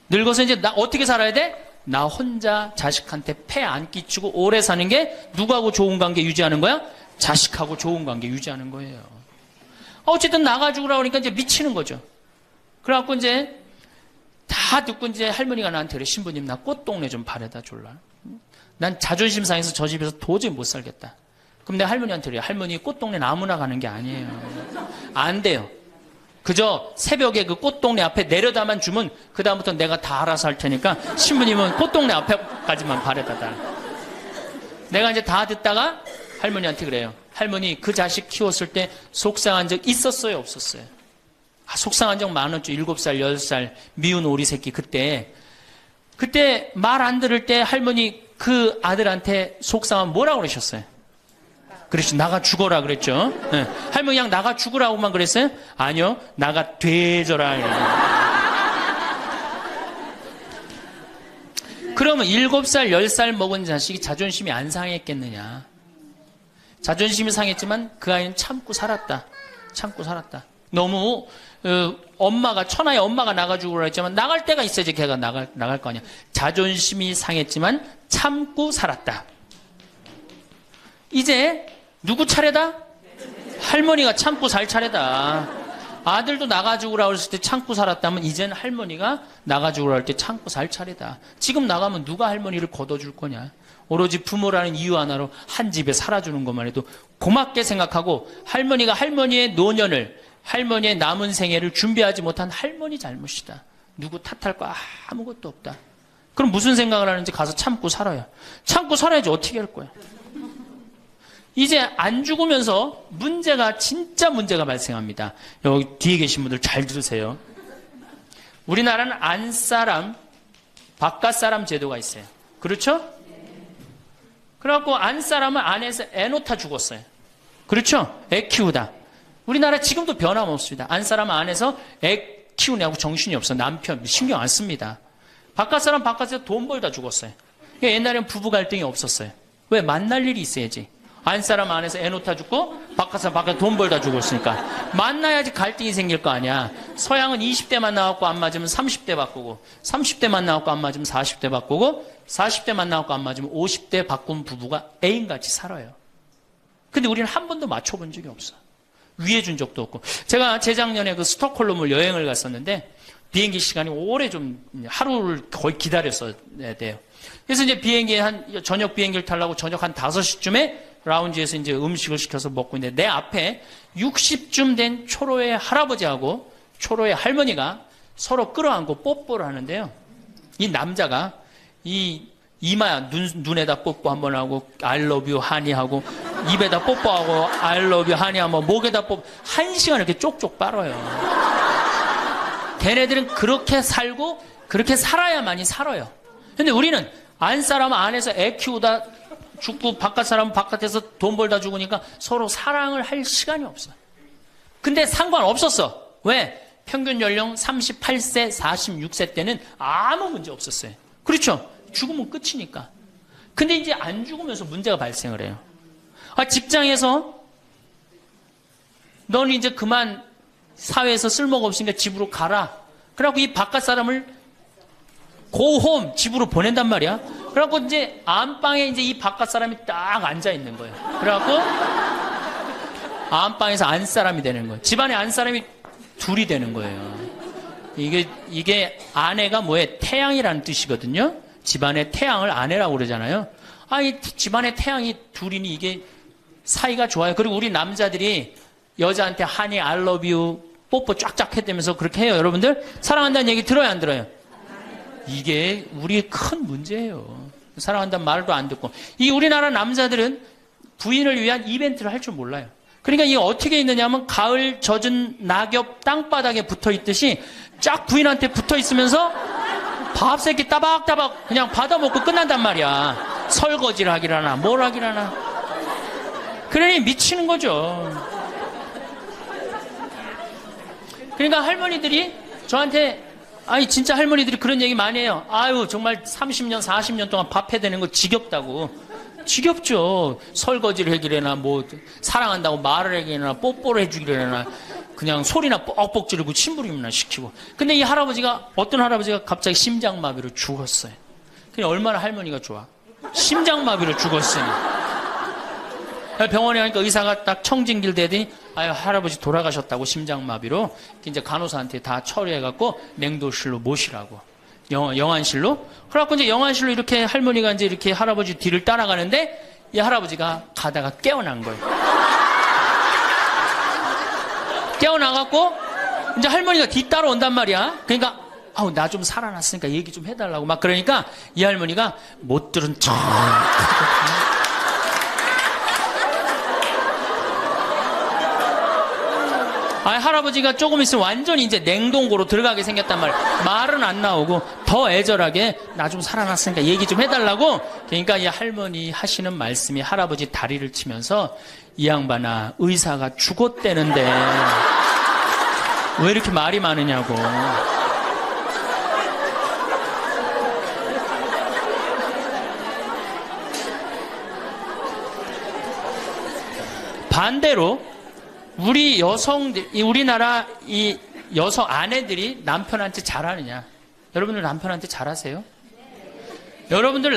S1: 늙어서 이제 나 어떻게 살아야 돼? 나 혼자 자식한테 폐 안 끼치고 오래 사는 게 누구하고 좋은 관계 유지하는 거야? 자식하고 좋은 관계 유지하는 거예요. 어쨌든 나가 죽으라고 그러니까 이제 미치는 거죠. 그래갖고 이제 다 듣고 이제 할머니가 나한테 그래. 신부님, 나 꽃동네 좀 바래다 줄라. 난 자존심 상해서 저 집에서 도저히 못 살겠다. 그럼 내가 할머니한테 그래. 할머니, 꽃동네는 아무나 가는 게 아니에요. 안 돼요. 그저 새벽에 그 꽃동네 앞에 내려다만 주면 그다음부터 내가 다 알아서 할 테니까 신부님은 꽃동네 앞에까지만 바래다 달. 내가 이제 다 듣다가 할머니한테 그래요. 할머니, 그 자식 키웠을 때 속상한 적 있었어요, 없었어요? 속상한 적 많았죠. 7살, 10살 미운 오리 새끼. 그때 말 안 들을 때 할머니 그 아들한테 속상하면 뭐라고 그러셨어요? 그렇죠. 나가 죽어라 그랬죠. 네. 할머니 그냥 나가 죽으라고만 그랬어요? 아니요. 나가 되져라. 그러면 7살, 10살 먹은 자식이 자존심이 안 상했겠느냐? 자존심이 상했지만 그 아이는 참고 살았다. 참고 살았다. 너무 엄마가 천하의 엄마가 나가주고 그랬지만 나갈 때가 있어야지 걔가 나갈 거 아니야. 자존심이 상했지만 참고 살았다. 이제 누구 차례다? 할머니가 참고 살 차례다. 아들도 나가주고라 그랬을 때 참고 살았다면 이제는 할머니가 나가주고라 할 때 참고 살 차례다. 지금 나가면 누가 할머니를 걷어줄 거냐? 오로지 부모라는 이유 하나로 한 집에 살아주는 것만 해도 고맙게 생각하고 할머니가 할머니의 노년을 할머니의 남은 생애를 준비하지 못한 할머니 잘못이다. 누구 탓할 거 아무것도 없다. 그럼 무슨 생각을 하는지 가서 참고 살아요. 참고 살아야지 어떻게 할 거야. 이제 안 죽으면서 진짜 문제가 발생합니다. 여기 뒤에 계신 분들 잘 들으세요. 우리나라는 안사람, 바깥사람 제도가 있어요. 그렇죠? 그래갖고 안사람은 안에서 애 놓다 죽었어요. 그렇죠? 애 키우다. 우리나라 지금도 변함없습니다. 안사람은 안에서 애 키우냐고 정신이 없어. 남편 신경 안 씁니다. 바깥사람 바깥에서 돈 벌다 죽었어요. 옛날에는 부부 갈등이 없었어요. 왜? 만날 일이 있어야지. 안사람 안에서 애 놓다 죽고 바깥사람 바깥에 돈 벌다 죽었으니까 만나야지 갈등이 생길 거 아니야. 서양은 20대만 나왔고 안 맞으면 30대 바꾸고 30대만 나왔고 안 맞으면 40대 바꾸고 40대만 나왔고 안 맞으면 50대 바꾼 부부가 애인같이 살아요. 근데 우리는 한 번도 맞춰본 적이 없어. 위해준 적도 없고. 제가 재작년에 그 스톡홀름을 여행을 갔었는데 비행기 시간이 오래 좀 하루를 거의 기다렸어야 돼요. 그래서 이제 저녁 비행기를 타려고 저녁 한 5시쯤에 라운지에서 이제 음식을 시켜서 먹고 있는데 내 앞에 60쯤 된 초로의 할아버지하고 초로의 할머니가 서로 끌어안고 뽀뽀를 하는데요. 이 남자가 이마야 눈에다 뽀뽀 한번 하고 I love you 하니 하고 입에다 뽀뽀하고 I love you 하니 하고 목에다 뽀뽀 1시간 이렇게 쪽쪽 빨아요. 걔네들은 그렇게 살고 그렇게 살아야만이 살아요. 근데 우리는 안사람은 안에서 애 키우다 죽고 바깥사람은 바깥에서 돈 벌다 죽으니까 서로 사랑을 할 시간이 없어. 근데 상관없었어. 왜? 평균 연령 38세, 46세 때는 아무 문제 없었어요. 그렇죠? 죽으면 끝이니까. 근데 이제 안 죽으면서 문제가 발생을 해요. 직장에서 넌 이제 그만 사회에서 쓸모가 없으니까 집으로 가라. 그래갖고 이 바깥 사람을 고홈 집으로 보낸단 말이야. 그래갖고 이제 안방에 이제 이 바깥 사람이 딱 앉아 있는 거예요. 그래갖고 안방에서 안 사람이 되는 거예요. 집안에 안 사람이 둘이 되는 거예요. 이게 아내가 뭐예요? 태양이라는 뜻이거든요. 집안의 태양을 아내라고 그러잖아요. 이 집안의 태양이 둘이니 이게 사이가 좋아요. 그리고 우리 남자들이 여자한테 하니 I love you 뽀뽀 쫙쫙 해대면서 그렇게 해요. 여러분들 사랑한다는 얘기 들어요, 안 들어요? 이게 우리의 큰 문제예요. 사랑한다는 말도 안 듣고. 이 우리나라 남자들은 부인을 위한 이벤트를 할 줄 몰라요. 그러니까 이게 어떻게 있느냐면 가을 젖은 낙엽 땅바닥에 붙어 있듯이 쫙 부인한테 붙어 있으면서 밥새끼 따박따박 그냥 받아먹고 끝난단 말이야. 설거지를 하기라나 뭘 하기라나. 그러니 미치는 거죠. 그러니까 할머니들이 저한테 진짜 할머니들이 그런 얘기 많이 해요. 정말 30년 40년 동안 밥 해대는 거 지겹다고. 지겹죠. 설거지를 해기래나 사랑한다고 말을 해기래나 뽀뽀를 해주기래나 그냥 소리나 뻑뻑 지르고 침부림이나 시키고. 근데 이 할아버지가 어떤 할아버지가 갑자기 심장마비로 죽었어요. 그냥 얼마나 할머니가 좋아. 심장마비로 죽었으니. 병원에 가니까 의사가 딱 청진길 대더니 할아버지 돌아가셨다고 심장마비로. 이제 간호사한테 다 처리해갖고 냉도실로 모시라고. 영안실로. 그래갖고 이제 영안실로 이렇게 할머니가 이제 이렇게 할아버지 뒤를 따라가는데 이 할아버지가 가다가 깨어난 거예요. 깨어나갖고 이제 할머니가 뒤따라 온단 말이야. 그러니까 아우 나 좀 살아났으니까 얘기 좀 해달라고 막 그러니까 이 할머니가 못 들은 척. 할아버지가 조금 있으면 완전히 이제 냉동고로 들어가게 생겼단 말이야. 말은 안 나오고 더 애절하게 나 좀 살아났으니까 얘기 좀 해달라고. 그러니까 이 할머니 하시는 말씀이 할아버지 다리를 치면서 이 양반아 의사가 죽었대는데 왜 이렇게 말이 많으냐고. 반대로 우리 여성들, 우리나라 이 여성 아내들이 남편한테 잘하느냐? 여러분들 남편한테 잘하세요? 여러분들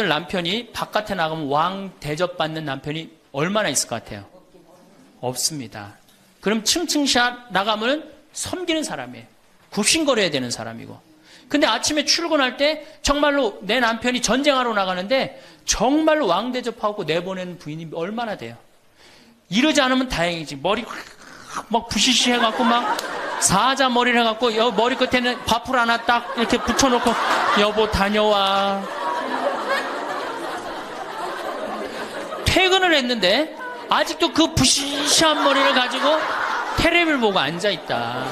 S1: 남편이 바깥에 나가면 왕 대접받는 남편이 얼마나 있을 것 같아요? 없습니다. 그럼 층층샷 나가면 섬기는 사람이에요. 굽신거려야 되는 사람이고. 근데 아침에 출근할 때 정말로 내 남편이 전쟁하러 나가는데 정말로 왕 대접하고 내보내는 부인이 얼마나 돼요? 이러지 않으면 다행이지. 머리 막 부시시 해갖고 막 사자 머리를 해갖고 머리 끝에는 밥풀 하나 딱 이렇게 붙여놓고 여보 다녀와. 퇴근을 했는데 아직도 그 부시시한 머리를 가지고 테레비를 보고 앉아있다.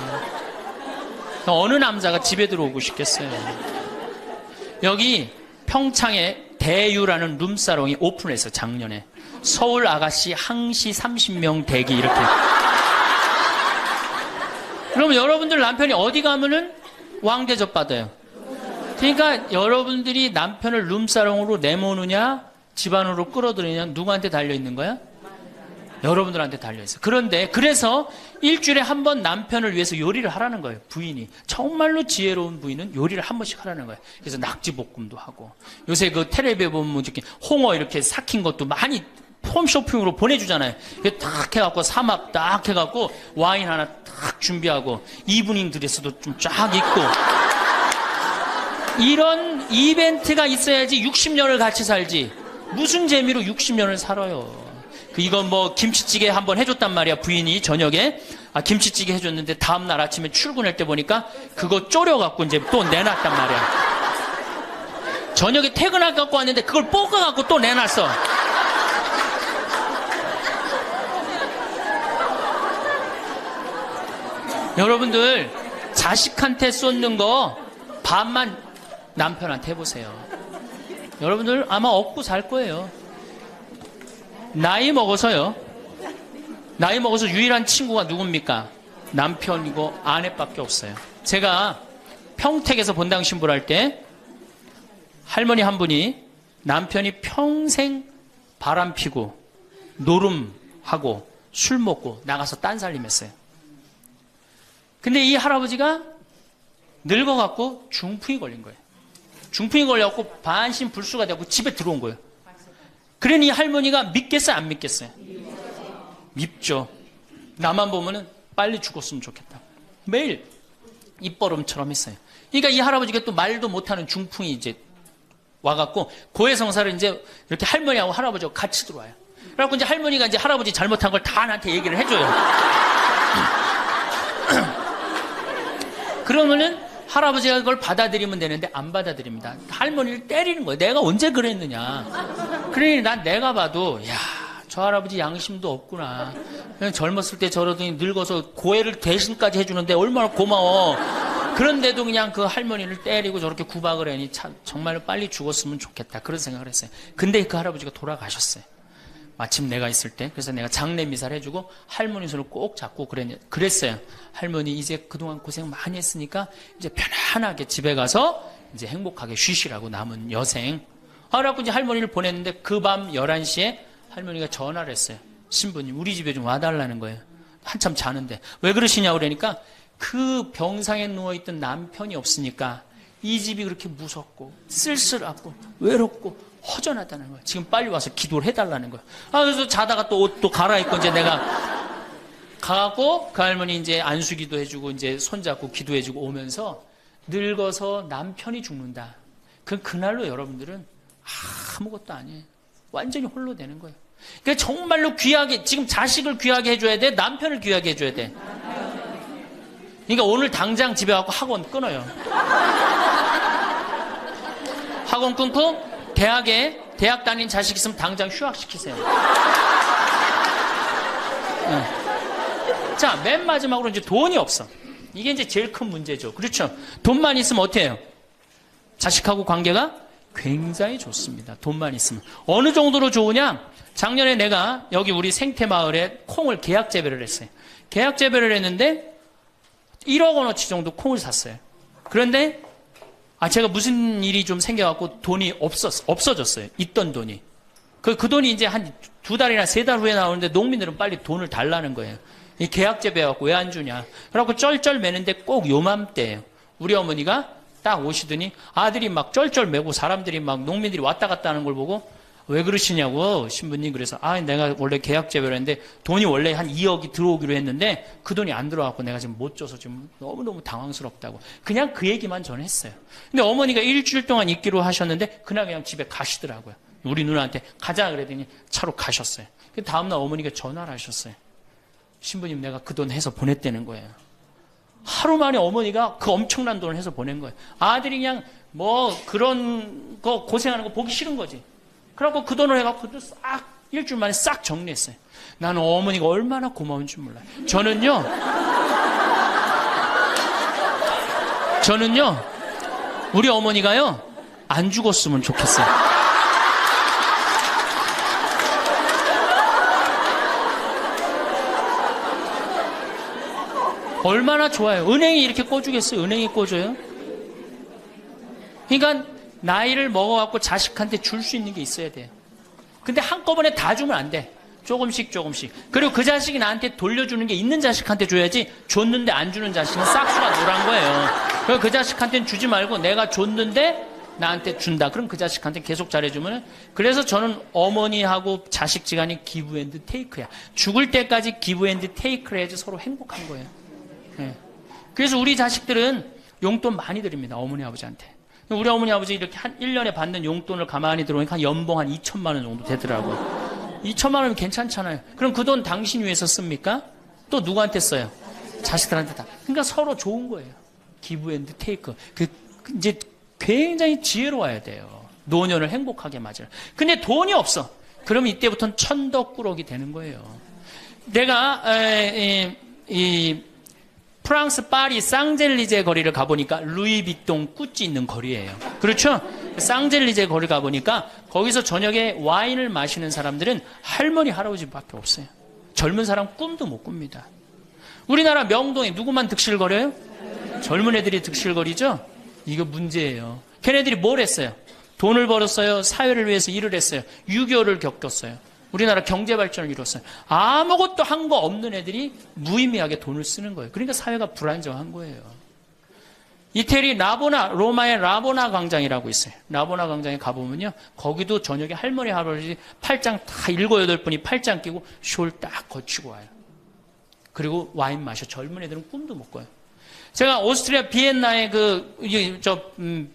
S1: 어느 남자가 집에 들어오고 싶겠어요. 여기 평창에 대유라는 룸사롱이 오픈했어 작년에. 서울 아가씨 항시 30명 대기 이렇게. 그럼 여러분들 남편이 어디 가면은 왕대접 받아요. 그러니까 여러분들이 남편을 룸사롱으로 내모느냐 집안으로 끌어들이느냐 누구한테 달려있는 거야? 여러분들한테 달려있어요. 그런데 그래서 일주일에 한 번 남편을 위해서 요리를 하라는 거예요. 부인이. 정말로 지혜로운 부인은 요리를 한 번씩 하라는 거예요. 그래서 낙지볶음도 하고 요새 그 텔레비에 보면 이렇게 홍어 이렇게 삭힌 것도 많이 홈쇼핑으로 보내주잖아요. 딱 해갖고 사막 딱 해갖고 와인 하나 딱 준비하고 이브닝 드레스도 좀 쫙 입고 이런 이벤트가 있어야지 60년을 같이 살지. 무슨 재미로 60년을 살아요. 이건 뭐 김치찌개 한번 해줬단 말이야. 부인이 저녁에 김치찌개 해줬는데 다음날 아침에 출근할 때 보니까 그거 졸여갖고 이제 또 내놨단 말이야. 저녁에 퇴근할 갖고 왔는데 그걸 볶아갖고 또 내놨어. 여러분들 자식한테 쏟는 거 반만 남편한테 해보세요. 여러분들 아마 얻고 살 거예요. 나이 먹어서 유일한 친구가 누굽니까? 남편이고 아내밖에 없어요. 제가 평택에서 본당 신부를 할 때 할머니 한 분이 남편이 평생 바람 피고 노름하고 술 먹고 나가서 딴살림했어요. 근데 이 할아버지가 늙어갖고 중풍이 걸린 거예요. 중풍이 걸려갖고 반신불수가 되고 집에 들어온 거예요. 그러니 이 할머니가 믿겠어요? 안 믿겠어요? 밉죠. 나만 보면은 빨리 죽었으면 좋겠다. 매일 입버름처럼 했어요. 그러니까 이 할아버지가 또 말도 못하는 중풍이 이제 와갖고 고해성사를 이제 이렇게 할머니하고 할아버지하고 같이 들어와요. 그래갖고 이제 할머니가 이제 할아버지 잘못한 걸 다 나한테 얘기를 해줘요. 그러면은 할아버지가 그걸 받아들이면 되는데 안 받아들입니다. 할머니를 때리는 거예요. 내가 언제 그랬느냐. 그러니 난 내가 봐도 야, 저 할아버지 양심도 없구나. 그냥 젊었을 때 저러더니 늙어서 고해를 대신까지 해주는데 얼마나 고마워. 그런데도 그냥 그 할머니를 때리고 저렇게 구박을 하니 참 정말로 빨리 죽었으면 좋겠다. 그런 생각을 했어요. 근데 그 할아버지가 돌아가셨어요. 마침 내가 있을 때. 그래서 내가 장례 미사를 해주고 할머니 손을 꼭 잡고 그랬어요. 할머니 이제 그동안 고생 많이 했으니까 이제 편안하게 집에 가서 이제 행복하게 쉬시라고 남은 여생. 그래갖고 이제 할머니를 보냈는데 그 밤 11시에 할머니가 전화를 했어요. 신부님 우리 집에 좀 와달라는 거예요. 한참 자는데. 왜 그러시냐고 그러니까 그 병상에 누워있던 남편이 없으니까 이 집이 그렇게 무섭고 쓸쓸하고 외롭고 허전하다는 거야. 지금 빨리 와서 기도를 해달라는 거야. 그래서 자다가 또 옷도 갈아입고 이제 내가 가갖고 그 할머니 이제 안수기도 해주고 이제 손잡고 기도해주고 오면서 늙어서 남편이 죽는다. 그날로 여러분들은 아무것도 아니에요. 완전히 홀로 되는 거예요. 그러니까 정말로 귀하게, 지금 자식을 귀하게 해줘야 돼? 남편을 귀하게 해줘야 돼? 그러니까 오늘 당장 집에 가고 학원 끊어요. 학원 끊고 대학 다닌 자식 있으면 당장 휴학시키세요. 네. 자, 맨 마지막으로 이제 돈이 없어. 이게 이제 제일 큰 문제죠. 그렇죠? 돈만 있으면 어때요? 해요? 자식하고 관계가 굉장히 좋습니다. 돈만 있으면. 어느 정도로 좋으냐? 작년에 내가 여기 우리 생태마을에 콩을 계약 재배를 했어요. 계약 재배를 했는데 1억 원어치 정도 콩을 샀어요. 그런데 제가 무슨 일이 좀 생겨갖고 돈이 없어졌어요. 있던 돈이. 그 돈이 이제 한 2달이나 3달 후에 나오는데 농민들은 빨리 돈을 달라는 거예요. 이 계약 재배해갖고 왜 안 주냐. 그래갖고 쩔쩔 매는데 꼭 요맘때예요. 우리 어머니가 딱 오시더니 아들이 막 쩔쩔 매고 사람들이 막 농민들이 왔다 갔다 하는 걸 보고 왜 그러시냐고 신부님. 그래서 내가 원래 계약 재배를 했는데 돈이 원래 한 2억이 들어오기로 했는데 그 돈이 안 들어왔고 내가 지금 못 줘서 지금 너무너무 당황스럽다고 그냥 그 얘기만 저는 했어요. 근데 어머니가 일주일 동안 있기로 하셨는데 그날 그냥 집에 가시더라고요. 우리 누나한테 가자 그랬더니 차로 가셨어요. 그 다음날 어머니가 전화를 하셨어요. 신부님 내가 그 돈 해서 보냈다는 거예요. 하루 만에 어머니가 그 엄청난 돈을 해서 보낸 거예요. 아들이 그냥 뭐 그런 거 고생하는 거 보기 싫은 거지. 그래갖고 그 돈을 해갖고 싹 일주일 만에 싹 정리했어요. 나는 어머니가 얼마나 고마운 줄 몰라요. 저는요 우리 어머니가요 안 죽었으면 좋겠어요. 얼마나 좋아요. 은행이 이렇게 꿔주겠어요? 은행이 꿔줘요? 그러니까 나이를 먹어갖고 자식한테 줄 수 있는 게 있어야 돼요. 근데 한꺼번에 다 주면 안 돼. 조금씩. 그리고 그 자식이 나한테 돌려주는 게 있는 자식한테 줘야지 줬는데 안 주는 자식은 싹수가 노란 거예요. 그래서 그 자식한테는 주지 말고 내가 줬는데 나한테 준다. 그럼 그 자식한테 계속 잘해주면. 그래서 저는 어머니하고 자식 지간이 기브 앤드 테이크야. 죽을 때까지 기브 앤드 테이크를 해야지 서로 행복한 거예요. 네. 그래서 우리 자식들은 용돈 많이 드립니다. 어머니 아버지한테. 우리 어머니 아버지 이렇게 한 1년에 받는 용돈을 가만히 들어보니까 연봉 한 2천만 원 정도 되더라고요. 2천만 원이면 괜찮잖아요. 그럼 그 돈 당신 위해서 씁니까? 또 누구한테 써요? 자식들한테 다. 그러니까 서로 좋은 거예요. 기브 앤드 테이크. 이제 굉장히 지혜로워야 돼요. 노년을 행복하게 맞아요. 근데 돈이 없어. 그럼 이때부터는 천덕꾸러기 되는 거예요. 내가 프랑스 파리 쌍젤리제 거리를 가보니까 루이비통 꾸찌 있는 거리예요. 그렇죠? 쌍젤리제 거리 가보니까 거기서 저녁에 와인을 마시는 사람들은 할머니 할아버지밖에 없어요. 젊은 사람 꿈도 못 꿉니다. 우리나라 명동에 누구만 득실거려요? 젊은 애들이 득실거리죠? 이거 문제예요. 걔네들이 뭘 했어요? 돈을 벌었어요. 사회를 위해서 일을 했어요. 6.25를 겪었어요. 우리나라 경제 발전을 이뤘어요. 아무것도 한 거 없는 애들이 무의미하게 돈을 쓰는 거예요. 그러니까 사회가 불안정한 거예요. 이태리 로마의 라보나 광장이라고 있어요. 라보나 광장에 가보면요. 거기도 저녁에 할머니, 할아버지 팔짱 다 7, 8분이 팔짱 끼고 숄 딱 거치고 와요. 그리고 와인 마셔. 젊은 애들은 꿈도 못 꿔요. 제가 오스트리아 비엔나에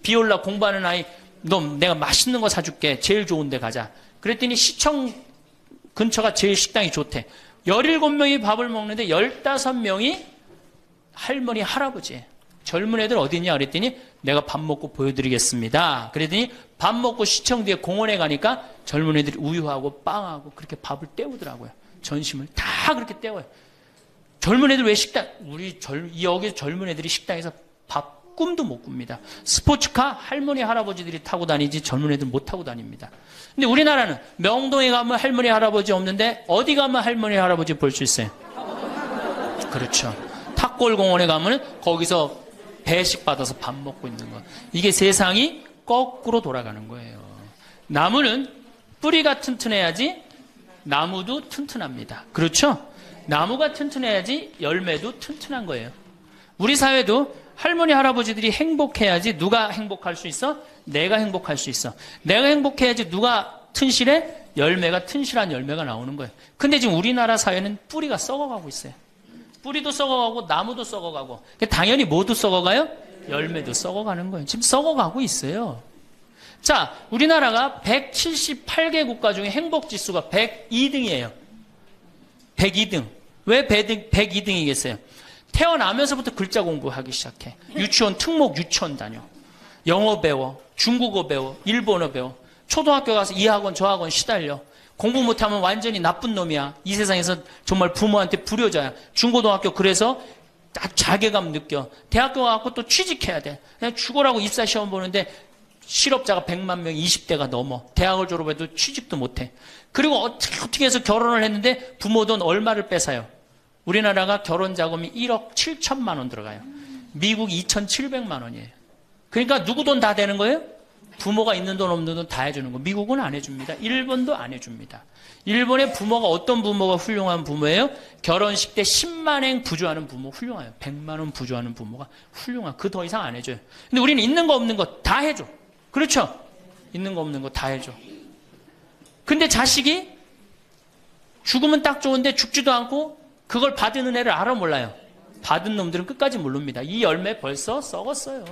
S1: 비올라 공부하는 아이, 너 내가 맛있는 거 사줄게. 제일 좋은 데 가자. 그랬더니 시청 근처가 제일 식당이 좋대. 17명이 밥을 먹는데 15명이 할머니, 할아버지예요. 젊은 애들 어디 있냐 그랬더니 내가 밥 먹고 보여드리겠습니다. 그랬더니 밥 먹고 시청 뒤에 공원에 가니까 젊은 애들이 우유하고 빵하고 그렇게 밥을 때우더라고요. 전심을 다 그렇게 때워요. 젊은 애들 왜 여기 젊은 애들이 식당에서 밥 꿈도 못 꿉니다. 스포츠카 할머니, 할아버지들이 타고 다니지 젊은 애들 못 타고 다닙니다. 근데 우리나라는 명동에 가면 할머니, 할아버지 없는데 어디 가면 할머니, 할아버지 볼 수 있어요? 그렇죠. 탑골공원에 가면 거기서 배식 받아서 밥 먹고 있는 거. 이게 세상이 거꾸로 돌아가는 거예요. 나무는 뿌리가 튼튼해야지 나무도 튼튼합니다. 그렇죠? 나무가 튼튼해야지 열매도 튼튼한 거예요. 우리 사회도 할머니, 할아버지들이 행복해야지 누가 행복할 수 있어? 내가 행복할 수 있어. 내가 행복해야지 누가 튼실해? 열매가 튼실한 열매가 나오는 거예요. 근데 지금 우리나라 사회는 뿌리가 썩어가고 있어요. 뿌리도 썩어가고 나무도 썩어가고 당연히 모두 썩어가요? 열매도 썩어가는 거예요. 지금 썩어가고 있어요. 자, 우리나라가 178개 국가 중에 행복지수가 102등이에요. 102등. 왜 102등이겠어요? 태어나면서부터 글자 공부하기 시작해. 유치원, 특목 유치원 다녀. 영어 배워, 중국어 배워, 일본어 배워. 초등학교 가서 이 학원 저 학원 시달려. 공부 못하면 완전히 나쁜 놈이야. 이 세상에서 정말 부모한테 불효자야. 중고등학교 그래서 자괴감 느껴. 대학교 가서 또 취직해야 돼. 그냥 죽어라고 입사시험 보는데 실업자가 100만 명, 20대가 넘어. 대학을 졸업해도 취직도 못해. 그리고 어떻게 해서 결혼을 했는데 부모 돈 얼마를 뺏어요. 우리나라가 결혼 자금이 1억 7천만 원 들어가요. 미국 2,700만 원이에요. 그러니까 누구 돈 다 되는 거예요? 부모가 있는 돈 없는 돈 다 해주는 거. 미국은 안 해줍니다. 일본도 안 해줍니다. 일본의 부모가 어떤 부모가 훌륭한 부모예요? 결혼식 때 10만엔 부조하는 부모 훌륭해요. 100만 원 부조하는 부모가 훌륭한. 그 더 이상 안 해줘요. 근데 우리는 있는 거 없는 거 다 해줘. 그렇죠? 있는 거 없는 거 다 해줘. 근데 자식이 죽으면 딱 좋은데 죽지도 않고 그걸 받은 은혜를 알아 몰라요. 받은 놈들은 끝까지 모릅니다. 이 열매 벌써 썩었어요.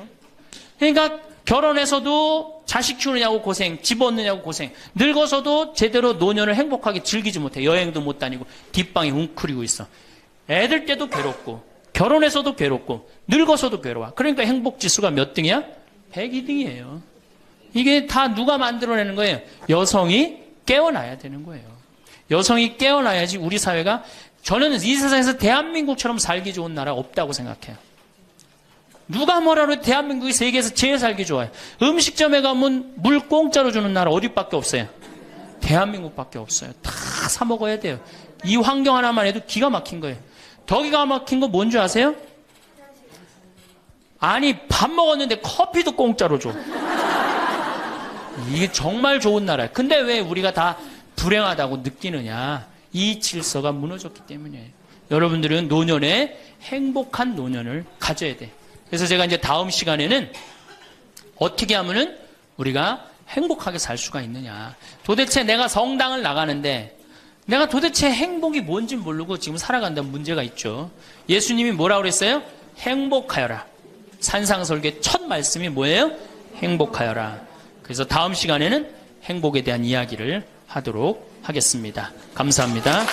S1: 그러니까 결혼해서도 자식 키우느냐고 고생, 집 얻느냐고 고생, 늙어서도 제대로 노년을 행복하게 즐기지 못해. 여행도 못 다니고 뒷방에 웅크리고 있어. 애들 때도 괴롭고 결혼해서도 괴롭고 늙어서도 괴로워. 그러니까 행복지수가 몇 등이야? 102등이에요. 이게 다 누가 만들어내는 거예요? 여성이 깨어나야 되는 거예요. 여성이 깨어나야지 우리 사회가, 저는 이 세상에서 대한민국처럼 살기 좋은 나라 없다고 생각해요. 누가 뭐라 해도 대한민국이 세계에서 제일 살기 좋아요. 음식점에 가면 물 공짜로 주는 나라 어디밖에 없어요? 대한민국밖에 없어요. 다 사 먹어야 돼요. 이 환경 하나만 해도 기가 막힌 거예요. 더 기가 막힌 거 뭔지 아세요? 아니, 밥 먹었는데 커피도 공짜로 줘. 이게 정말 좋은 나라예요. 근데 왜 우리가 다 불행하다고 느끼느냐? 이 질서가 무너졌기 때문이에요. 여러분들은 노년에 행복한 노년을 가져야 돼. 그래서 제가 이제 다음 시간에는 어떻게 하면은 우리가 행복하게 살 수가 있느냐. 도대체 내가 성당을 나가는데 내가 도대체 행복이 뭔지 모르고 지금 살아간다는 문제가 있죠. 예수님이 뭐라고 그랬어요? 행복하여라. 산상설계 첫 말씀이 뭐예요? 행복하여라. 그래서 다음 시간에는 행복에 대한 이야기를 하도록 하겠습니다. 감사합니다.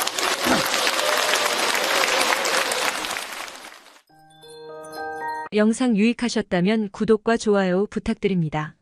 S2: 영상 유익하셨다면 구독과 좋아요 부탁드립니다.